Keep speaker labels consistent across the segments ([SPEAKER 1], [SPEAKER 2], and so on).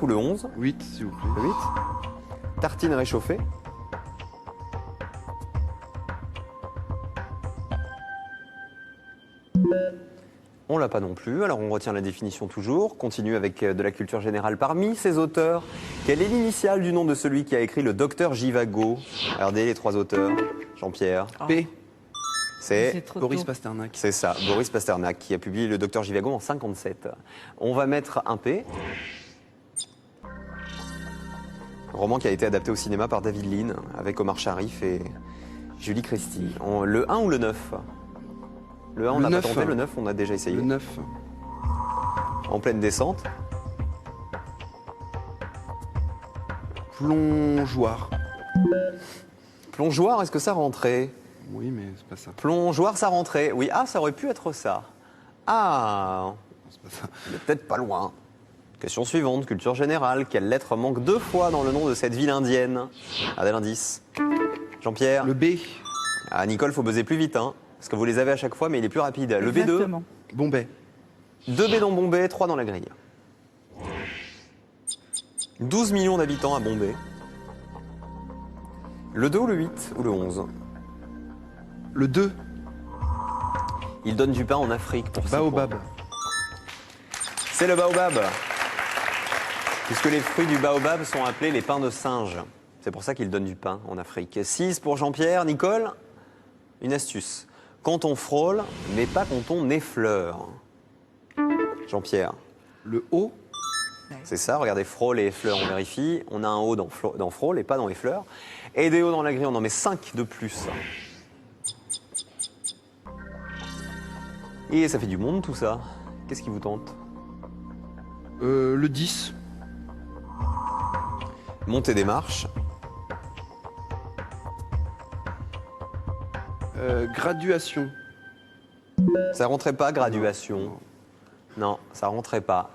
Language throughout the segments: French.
[SPEAKER 1] ou le 11?
[SPEAKER 2] 8, s'il vous plaît.
[SPEAKER 1] Le 8. Tartine réchauffée. On l'a pas non plus, alors on retient la définition toujours. Continue avec de la culture générale. Parmi ces auteurs, quelle est l'initiale du nom de celui qui a écrit le Docteur Jivago? Regardez les trois auteurs. Jean-Pierre.
[SPEAKER 2] P.
[SPEAKER 1] C'est
[SPEAKER 2] Boris Pasternak.
[SPEAKER 1] C'est ça, Boris Pasternak, qui a publié le Docteur Jivago en 57. On va mettre un P. Roman qui a été adapté au cinéma par David Lean, avec Omar Sharif et Julie Christie. Le 1 ou le 9? Le 1, on n'a pas tenté, le 9, on a déjà essayé.
[SPEAKER 2] Le 9.
[SPEAKER 1] En pleine descente.
[SPEAKER 2] Plongeoir.
[SPEAKER 1] Plongeoir, est-ce que ça rentrait?
[SPEAKER 2] Oui, mais c'est pas ça.
[SPEAKER 1] Plongeoir, ça rentrait. Oui, ah, ça aurait pu être ça. Ah,
[SPEAKER 2] C'est pas ça.
[SPEAKER 1] il est peut-être pas loin. Question suivante, culture générale. Quelle lettre manque 2 fois dans le nom de cette ville indienne? Regardez l'indice. Jean-Pierre.
[SPEAKER 2] Le B.
[SPEAKER 1] Ah, Nicole, faut buzzer plus vite, hein. Parce que vous les avez à chaque fois, mais il est plus rapide. Le B2.
[SPEAKER 3] Exactement.
[SPEAKER 2] Bombay.
[SPEAKER 1] 2 B dans Bombay, 3 dans la grille. 12 millions d'habitants à Bombay. Le 2 ou le 8 ou le 11?
[SPEAKER 2] Le 2.
[SPEAKER 1] Il donne du pain en Afrique pour 6
[SPEAKER 2] Baobab.
[SPEAKER 1] points. C'est le baobab. Puisque les fruits du baobab sont appelés les pains de singe. C'est pour ça qu'il donne du pain en Afrique. 6 pour Jean-Pierre. Nicole, une astuce. Quand on frôle, mais pas quand on effleure. Jean-Pierre.
[SPEAKER 2] Le O.
[SPEAKER 1] C'est ça, regardez, frôle et effleure, on vérifie. On a un O dans frôle et pas dans effleure. Et des O dans la grille, on en met 5 de plus. Et ça fait du monde tout ça. Qu'est-ce qui vous tente?
[SPEAKER 2] Le 10.
[SPEAKER 1] Montée des marches.
[SPEAKER 2] Graduation.
[SPEAKER 1] Ça rentrait pas, graduation. Non, ça rentrait pas.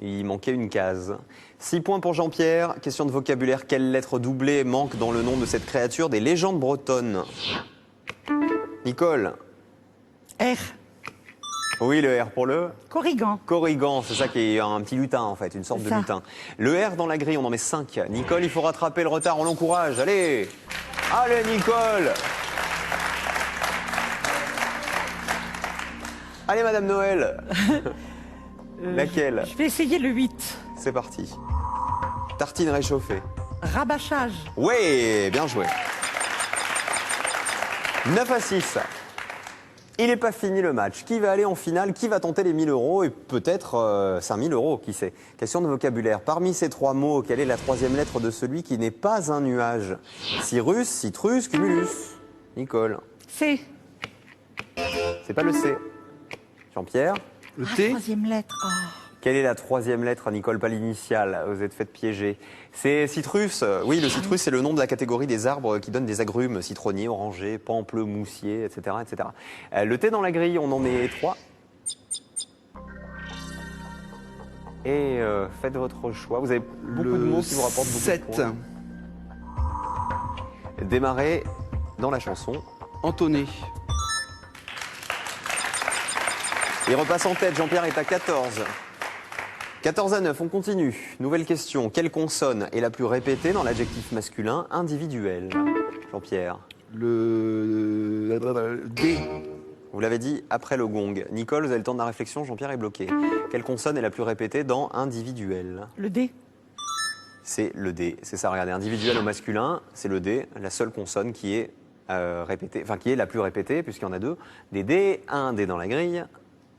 [SPEAKER 1] Il manquait une case. 6 points pour Jean-Pierre. Question de vocabulaire. Quelle lettre doublée manque dans le nom de cette créature des légendes bretonnes? Nicole.
[SPEAKER 3] R.
[SPEAKER 1] Oui, le R pour le
[SPEAKER 3] Corrigan.
[SPEAKER 1] Corrigan. C'est ça qui est un petit lutin en fait, une sorte de
[SPEAKER 3] Ça.
[SPEAKER 1] lutin. Le R dans la grille, on en met 5. Nicole, il faut rattraper le retard, on l'encourage. Allez! Allez, Nicole! Allez, Madame Noël! Laquelle?
[SPEAKER 3] Je vais essayer le 8.
[SPEAKER 1] C'est parti. Tartine réchauffée.
[SPEAKER 3] Rabâchage.
[SPEAKER 1] Oui, bien joué. 9 à 6. Il n'est pas fini le match. Qui va aller en finale? Qui va tenter les 1000 € et peut-être 5000 €, qui sait? Question de vocabulaire. Parmi ces 3 mots, quelle est la 3e lettre de celui qui n'est pas un nuage? Cyrus, citrus, cumulus. Nicole.
[SPEAKER 3] C.
[SPEAKER 1] C'est pas le C. Jean-Pierre.
[SPEAKER 2] Le T.
[SPEAKER 3] Troisième lettre. Ah.
[SPEAKER 1] Quelle est la 3e lettre, Nicole? Pas l'initiale, vous êtes fait piéger. C'est citrus. Oui, le citrus, c'est le nom de la catégorie des arbres qui donnent des agrumes, citronniers, orangers, pamplemoussiers, etc. etc. Le T dans la grille, on en met 3. Et faites votre choix. Vous avez beaucoup de mots qui vous rapportent beaucoup
[SPEAKER 2] 7.
[SPEAKER 1] de points. Démarrez dans la chanson.
[SPEAKER 2] Entonné.
[SPEAKER 1] Il repasse en tête, Jean-Pierre est à 14. 14 à 9, on continue. Nouvelle question. Quelle consonne est la plus répétée dans l'adjectif masculin individuel? Jean-Pierre.
[SPEAKER 2] Le D.
[SPEAKER 1] Vous l'avez dit après le gong. Nicole, vous avez le temps de la réflexion, Jean-Pierre est bloqué. Quelle consonne est la plus répétée dans individuel?
[SPEAKER 3] Le D.
[SPEAKER 1] C'est le D. C'est ça, regardez. Individuel au masculin, c'est le D, la seule consonne qui est répétée, enfin qui est la plus répétée, puisqu'il y en a 2. Des D, un D dans la grille,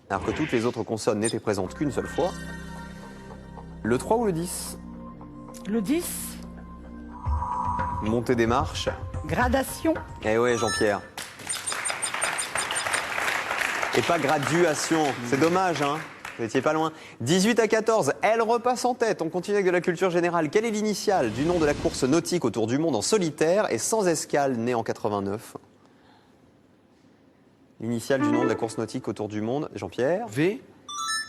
[SPEAKER 1] alors que toutes les autres consonnes n'étaient présentes qu'une seule fois. Le 3 ou le 10?
[SPEAKER 3] Le 10.
[SPEAKER 1] Montée des marches.
[SPEAKER 3] Gradation.
[SPEAKER 1] Eh ouais, Jean-Pierre. Et pas graduation. C'est dommage, hein? Vous n'étiez pas loin. 18 à 14, elle repasse en tête. On continue avec de la culture générale. Quelle est l'initiale du nom de la course nautique autour du monde en solitaire et sans escale née en 89? L'initiale du nom de la course nautique autour du monde, Jean-Pierre?
[SPEAKER 2] V.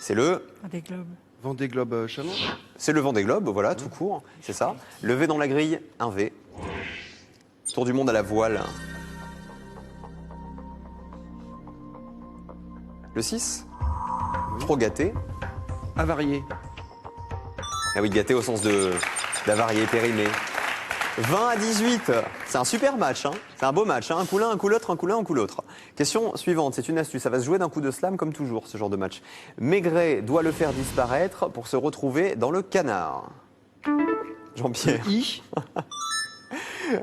[SPEAKER 1] C'est le...
[SPEAKER 3] Des globes.
[SPEAKER 2] Vendée Globe Challenge.
[SPEAKER 1] C'est le Vendée Globe, voilà, tout court. C'est ça. Le V dans la grille, un V. Tour du monde à la voile. Le 6. Trop gâté.
[SPEAKER 2] Avarié.
[SPEAKER 1] Ah oui, gâté au sens d'avarié, périmé. 20 à 18, c'est un super match, hein. C'est un beau match, hein. Un coup l'un, un coup l'autre, un coup l'un, un coup l'autre. Question suivante, c'est une astuce, ça va se jouer d'un coup de slam comme toujours, ce genre de match. Maigret doit le faire disparaître pour se retrouver dans le canard. Jean-Pierre.
[SPEAKER 2] I.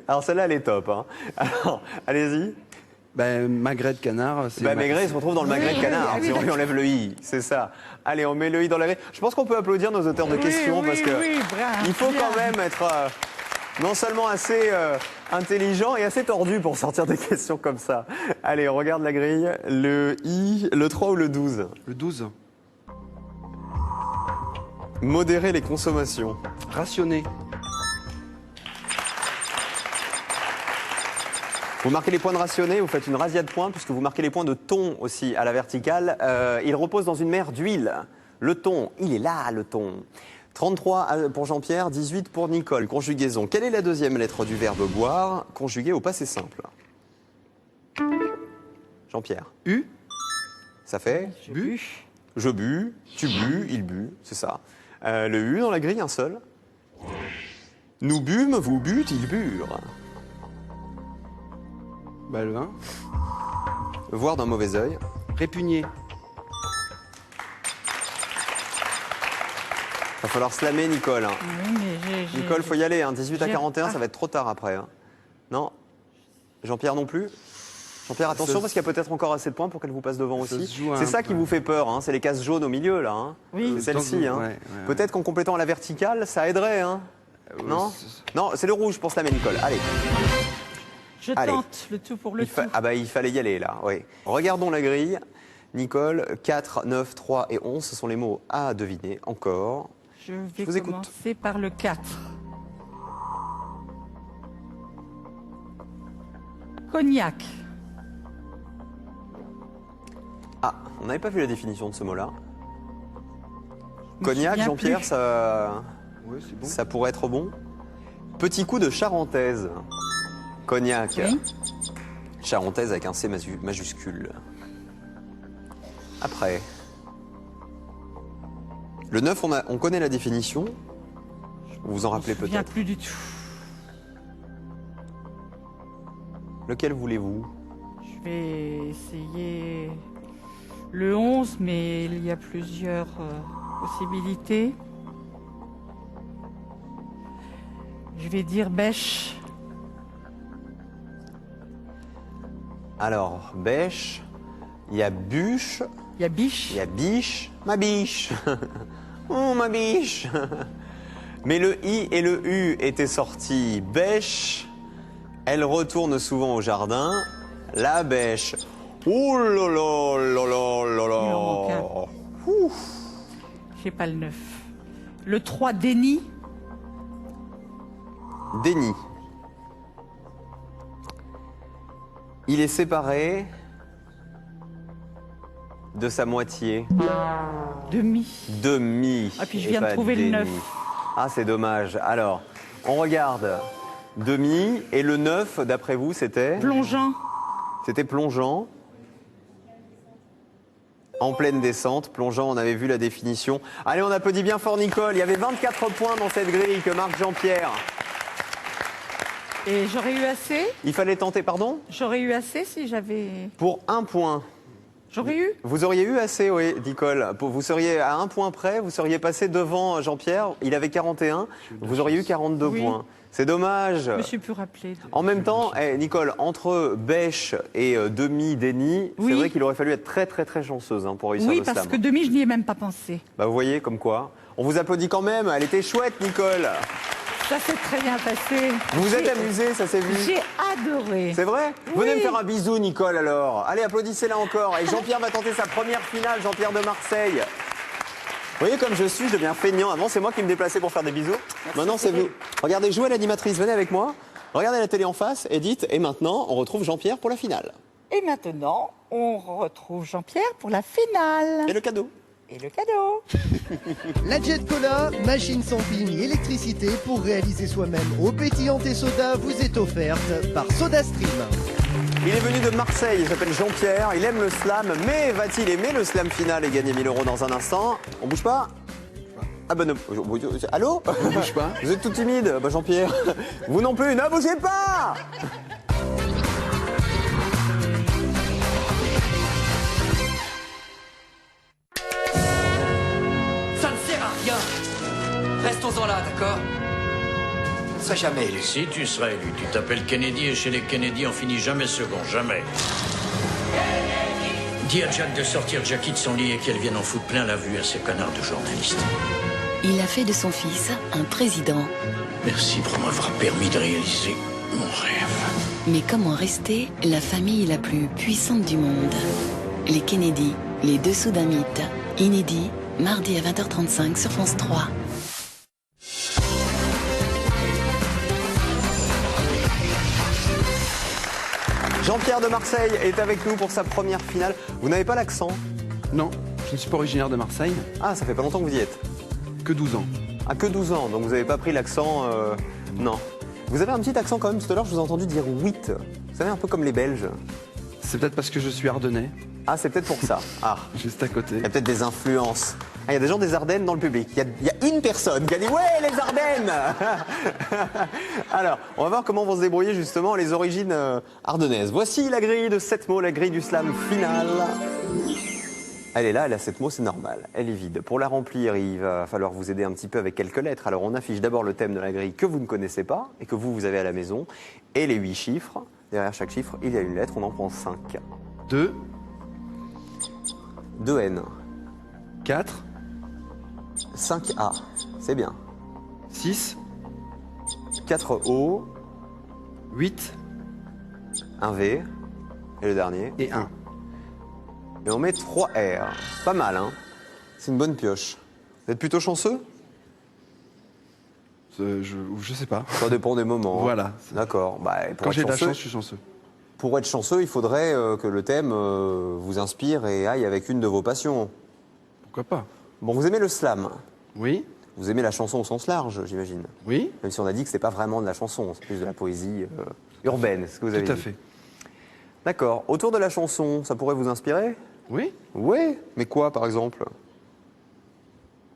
[SPEAKER 1] Alors celle-là, elle est top, hein. Alors, allez-y.
[SPEAKER 2] Ben, magret de canard, c'est...
[SPEAKER 1] Maigret se retrouve dans le magret de canard, si on lui enlève le i, c'est ça. Allez, on met le i dans la grille. Je pense qu'on peut applaudir nos auteurs de questions parce que il faut quand même être non seulement assez intelligent et assez tordu pour sortir des questions comme ça. Allez, on regarde la grille. Le i, le 3 ou le 12?
[SPEAKER 2] Le 12.
[SPEAKER 1] Modérer les consommations.
[SPEAKER 2] Rationner.
[SPEAKER 1] Vous marquez les points de rationner, vous faites une razzia de points, puisque vous marquez les points de thon aussi à la verticale. Il repose dans une mer d'huile. Le thon, il est là, le thon. 33 pour Jean-Pierre, 18 pour Nicole. Conjugaison. Quelle est la deuxième lettre du verbe boire, conjuguée au passé simple? Jean-Pierre.
[SPEAKER 2] U.
[SPEAKER 1] Ça fait
[SPEAKER 2] Bu.
[SPEAKER 1] je bus, tu bus, il but, c'est ça. Le U dans la grille, un seul. Nous bûmes, vous bûtes, ils burent.
[SPEAKER 2] Bah, le 1.
[SPEAKER 1] Voir d'un mauvais œil.
[SPEAKER 2] Répugner.
[SPEAKER 1] Va falloir slammer Nicole, hein.
[SPEAKER 3] Oui, mais
[SPEAKER 1] Nicole, faut y aller, hein. 18 à
[SPEAKER 3] j'ai-
[SPEAKER 1] 41, ça
[SPEAKER 3] ah.
[SPEAKER 1] va être trop tard après, hein. Non? Jean-Pierre non plus? Jean-Pierre, attention,
[SPEAKER 2] Ça-
[SPEAKER 1] parce qu'il y a peut-être encore assez de points pour qu'elle vous passe devant
[SPEAKER 2] Ça
[SPEAKER 1] aussi.
[SPEAKER 2] se joue
[SPEAKER 1] C'est
[SPEAKER 2] un
[SPEAKER 1] ça qui
[SPEAKER 2] peu.
[SPEAKER 1] vous fait peur, hein. C'est les cases jaunes au milieu, là, hein.
[SPEAKER 3] Oui.
[SPEAKER 1] C'est celle-ci, hein.
[SPEAKER 2] Ouais.
[SPEAKER 1] Peut-être qu'en complétant la verticale, ça aiderait, hein. Non?
[SPEAKER 2] c'est-
[SPEAKER 1] Non, c'est le rouge pour slammer Nicole. Allez.
[SPEAKER 3] Je
[SPEAKER 1] Allez.
[SPEAKER 3] tente le tout pour le tout.
[SPEAKER 1] Ah bah il fallait y aller là, oui. Regardons la grille. Nicole, 4, 9, 3 et 11, ce sont les mots à deviner encore.
[SPEAKER 3] Je vais
[SPEAKER 1] Je vous écoute.
[SPEAKER 3] commencer par le 4. Cognac.
[SPEAKER 1] Ah, on n'avait pas vu la définition de ce mot-là.
[SPEAKER 3] me
[SPEAKER 1] Cognac,
[SPEAKER 3] souviens
[SPEAKER 1] Jean-Pierre,
[SPEAKER 3] plus.
[SPEAKER 2] Ouais, c'est bon.
[SPEAKER 1] ça pourrait être bon. Petit coup de charentaise. Cognac.
[SPEAKER 3] Oui.
[SPEAKER 1] Charentaise avec un C majuscule. Après. Le 9, on connaît la définition. Vous vous en rappelez
[SPEAKER 3] Je me souviens
[SPEAKER 1] peut-être.
[SPEAKER 3] plus du tout.
[SPEAKER 1] Lequel voulez-vous?
[SPEAKER 3] Je vais essayer le 11, mais il y a plusieurs possibilités. Je vais dire bêche.
[SPEAKER 1] Alors, bêche, il y a bûche,
[SPEAKER 3] Il y a biche.
[SPEAKER 1] il y a biche, ma biche. Oh, ma biche. Mais le i et le u étaient sortis. Bêche, elle retourne souvent au jardin. La bêche. Oh là là là là là là.
[SPEAKER 3] Il en manque J'ai pas le 9. Le 3, déni.
[SPEAKER 1] Déni. Il est séparé de sa moitié.
[SPEAKER 3] Demi.
[SPEAKER 1] Demi.
[SPEAKER 3] Ah, puis je
[SPEAKER 1] et
[SPEAKER 3] viens de
[SPEAKER 1] pas
[SPEAKER 3] trouver le
[SPEAKER 1] déni.
[SPEAKER 3] 9.
[SPEAKER 1] Ah, c'est dommage. Alors, on regarde demi et le 9, d'après vous, c'était
[SPEAKER 3] Plongeant.
[SPEAKER 1] C'était plongeant. En pleine descente, plongeant, on avait vu la définition. Allez, on applaudit bien fort Nicole. Il y avait 24 points dans cette grille que marque Jean-Pierre.
[SPEAKER 3] Et j'aurais eu assez.
[SPEAKER 1] Il fallait tenter, pardon,
[SPEAKER 3] J'aurais eu assez si j'avais.
[SPEAKER 1] pour 1 point.
[SPEAKER 3] J'aurais eu.
[SPEAKER 1] Vous auriez eu assez, oui, Nicole. Vous seriez à 1 point près, vous seriez passé devant Jean-Pierre. Il avait 41, vous auriez eu 42
[SPEAKER 3] Oui.
[SPEAKER 1] points. C'est dommage.
[SPEAKER 3] Je me suis plus rappelé.
[SPEAKER 1] En même temps, Nicole, entre bêche et demi-déni, c'est
[SPEAKER 3] Oui.
[SPEAKER 1] vrai qu'il aurait fallu être très très très chanceuse pour réussir
[SPEAKER 3] Oui,
[SPEAKER 1] le
[SPEAKER 3] parce
[SPEAKER 1] slam.
[SPEAKER 3] que demi, je n'y ai même pas pensé.
[SPEAKER 1] Bah, vous voyez, comme quoi. On vous applaudit quand même, elle était chouette, Nicole.
[SPEAKER 3] Ça s'est très bien passé.
[SPEAKER 1] Vous vous êtes
[SPEAKER 3] J'ai-
[SPEAKER 1] amusée, ça s'est vu.
[SPEAKER 3] J'ai adoré.
[SPEAKER 1] C'est vrai
[SPEAKER 3] Oui.
[SPEAKER 1] Venez me faire un bisou, Nicole, alors. Allez, applaudissez-la encore. Et Jean-Pierre va tenter sa première finale, Jean-Pierre de Marseille. Vous voyez comme je suis, je deviens feignant. Avant, c'est moi qui me déplaçais pour faire des bisous. Maintenant, c'est vous. Regardez, jouez à l'animatrice, venez avec moi. Regardez la télé en face, Edith. Et maintenant, on retrouve Jean-Pierre pour la finale.
[SPEAKER 3] Et maintenant, on retrouve Jean-Pierre pour la finale.
[SPEAKER 1] Et le cadeau.
[SPEAKER 3] Et le cadeau.
[SPEAKER 4] La Jet Cola, machine sans pile ni électricité pour réaliser soi-même eau pétillante et soda vous est offerte par SodaStream.
[SPEAKER 1] Il est venu de Marseille, il s'appelle Jean-Pierre, il aime le slam, mais va-t-il aimer le slam final et gagner 1000 € dans un instant? On bouge pas? Ah bah non. Allô?
[SPEAKER 2] Ne bouge pas.
[SPEAKER 1] Vous êtes tout timide. Bah Jean-Pierre. Vous non plus, ne bougez pas.
[SPEAKER 5] Ça ne sert à rien. Restons-en là, d'accord? On ne sera jamais élu.
[SPEAKER 6] Si tu seras élu, tu t'appelles Kennedy et chez les Kennedy, on finit jamais second, jamais. Dis à Jack de sortir Jackie de son lit et qu'elle vienne en foutre plein la vue à ces connards de journalistes.
[SPEAKER 7] Il a fait de son fils un président.
[SPEAKER 6] Merci pour m'avoir permis de réaliser mon rêve.
[SPEAKER 7] Mais comment rester la famille la plus puissante du monde? Les Kennedy, les dessous d'un mythe. Inédit, mardi à 20h35 sur France 3.
[SPEAKER 1] Jean-Pierre de Marseille est avec nous pour sa première finale. Vous n'avez pas l'accent?
[SPEAKER 2] Non, je ne suis pas originaire de Marseille.
[SPEAKER 1] Ah, ça fait pas longtemps que vous y êtes.
[SPEAKER 2] Que 12 ans.
[SPEAKER 1] Ah, que 12 ans, donc vous n'avez pas pris l'accent... Non. Vous avez un petit accent quand même, tout à l'heure je vous ai entendu dire 8. Vous savez, un peu comme les Belges.
[SPEAKER 2] C'est peut-être parce que je suis ardennais,
[SPEAKER 1] Ah, c'est peut-être pour ça. Ah,
[SPEAKER 2] juste à côté.
[SPEAKER 1] il y a peut-être des influences. Ah, il y a des gens des Ardennes dans le public. Il y a une personne qui a dit « Ouais, les Ardennes !» Alors, on va voir comment vont se débrouiller justement les origines ardennaises. Voici la grille de 7 mots, la grille du slam final. Elle est là, elle a 7 mots, c'est normal. Elle est vide. Pour la remplir, il va falloir vous aider un petit peu avec quelques lettres. Alors, on affiche d'abord le thème de la grille que vous ne connaissez pas et que vous avez à la maison. Et les 8 chiffres. Derrière chaque chiffre, il y a une lettre, on en prend 5.
[SPEAKER 2] 2,
[SPEAKER 1] 2N.
[SPEAKER 2] 4,
[SPEAKER 1] 5A. C'est bien.
[SPEAKER 2] 6,
[SPEAKER 1] 4O.
[SPEAKER 2] 8
[SPEAKER 1] 1 V. Et le dernier.
[SPEAKER 2] et 1.
[SPEAKER 1] Et on met 3 R. Pas mal, hein? C'est une bonne pioche. Vous êtes plutôt chanceux?
[SPEAKER 2] Je sais pas.
[SPEAKER 1] Ça dépend des moments.
[SPEAKER 2] Voilà.
[SPEAKER 1] D'accord. Bah, pour
[SPEAKER 2] Quand
[SPEAKER 1] être
[SPEAKER 2] j'ai de la
[SPEAKER 1] chanceux-
[SPEAKER 2] chance, je suis chanceux.
[SPEAKER 1] Pour être chanceux, il faudrait que le thème vous inspire et aille avec une de vos passions.
[SPEAKER 2] Pourquoi pas?
[SPEAKER 1] Bon, vous aimez le slam.
[SPEAKER 2] Oui,
[SPEAKER 1] Vous aimez la chanson au sens large, j'imagine.
[SPEAKER 2] oui,
[SPEAKER 1] Même si on a dit que c'est pas vraiment de la chanson, c'est plus de la poésie urbaine, ce que vous avez
[SPEAKER 2] tout à
[SPEAKER 1] dit.
[SPEAKER 2] fait.
[SPEAKER 1] D'accord. Autour de la chanson, ça pourrait vous inspirer?
[SPEAKER 2] Oui.
[SPEAKER 1] Oui. Mais quoi, par exemple?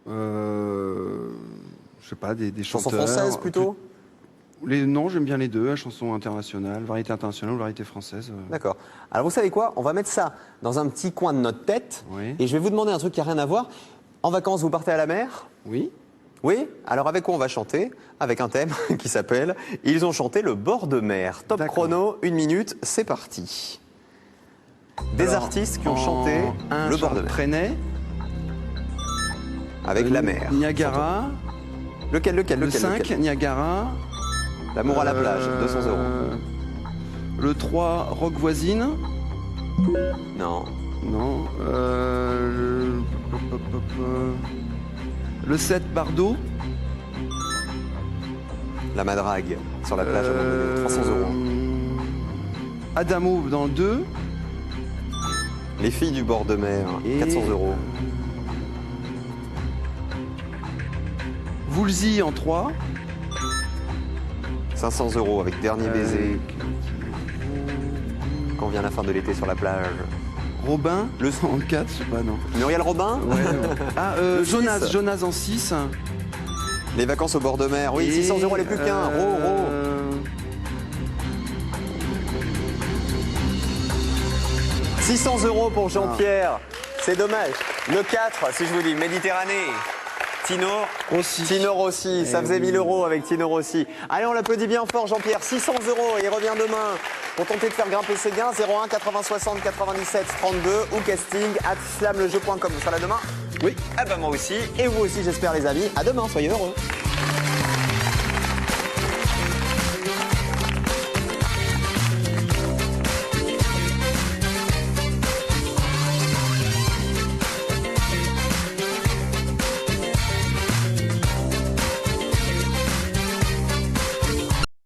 [SPEAKER 2] Je sais pas, des
[SPEAKER 1] Chanson
[SPEAKER 2] chanteurs.
[SPEAKER 1] française plutôt?
[SPEAKER 2] Non, j'aime bien les deux, chanson internationale, variété internationale ou variété française.
[SPEAKER 1] D'accord. Alors vous savez quoi? On va mettre ça dans un petit coin de notre tête.
[SPEAKER 2] Oui.
[SPEAKER 1] Et je vais vous demander un truc qui n'a rien à voir. En vacances, vous partez à la mer?
[SPEAKER 2] Oui.
[SPEAKER 1] Oui. Alors avec quoi on va chanter? Avec un thème qui s'appelle « Ils ont chanté le bord de mer ». Top
[SPEAKER 2] D'accord.
[SPEAKER 1] chrono, 1 minute, c'est parti. Des
[SPEAKER 2] Alors,
[SPEAKER 1] artistes qui ont
[SPEAKER 2] en
[SPEAKER 1] chanté
[SPEAKER 2] un,
[SPEAKER 1] le bord de
[SPEAKER 2] Charles
[SPEAKER 1] mer.
[SPEAKER 2] Trenet,
[SPEAKER 1] Avec la mer.
[SPEAKER 2] Niagara.
[SPEAKER 1] Lequel
[SPEAKER 2] Le 5, Niagara.
[SPEAKER 1] L'amour à la plage, 200 €.
[SPEAKER 2] Le 3, Rock Voisine.
[SPEAKER 1] Non.
[SPEAKER 2] Non. Le 7, Bardot.
[SPEAKER 1] La Madrague, sur la plage à un moment donné, 300 €.
[SPEAKER 2] Adamo dans le 2.
[SPEAKER 1] Les filles du bord de mer,
[SPEAKER 2] Et-
[SPEAKER 1] 400 €.
[SPEAKER 2] Woolsey en 3.
[SPEAKER 1] 500 € avec Dernier baiser, quand vient la fin de l'été sur la plage.
[SPEAKER 2] Robin
[SPEAKER 1] Le-
[SPEAKER 2] en 4, je sais pas, non.
[SPEAKER 1] Muriel Robin, Le
[SPEAKER 2] Jonas,
[SPEAKER 1] 6.
[SPEAKER 2] Jonas en 6.
[SPEAKER 1] les vacances au bord de mer. Oui,
[SPEAKER 2] Et,
[SPEAKER 1] 600 € les plus qu'un. Ro. 600 € pour Jean-Pierre. C'est dommage. Le 4, si je vous dis Méditerranée. Tino
[SPEAKER 2] Rossi.
[SPEAKER 1] Tino Rossi, ça
[SPEAKER 2] Eh
[SPEAKER 1] faisait
[SPEAKER 2] oui.
[SPEAKER 1] 1000 € avec Tino Rossi. Allez, on l'applaudit bien fort, Jean-Pierre. 600 €, il revient demain pour tenter de faire grimper ses gains. 01 80 60 97 32 ou casting @slamlejeu.com. Vous serez là demain?
[SPEAKER 2] Oui.
[SPEAKER 1] Eh ben moi aussi, et vous aussi, j'espère, les amis. À demain, soyez heureux.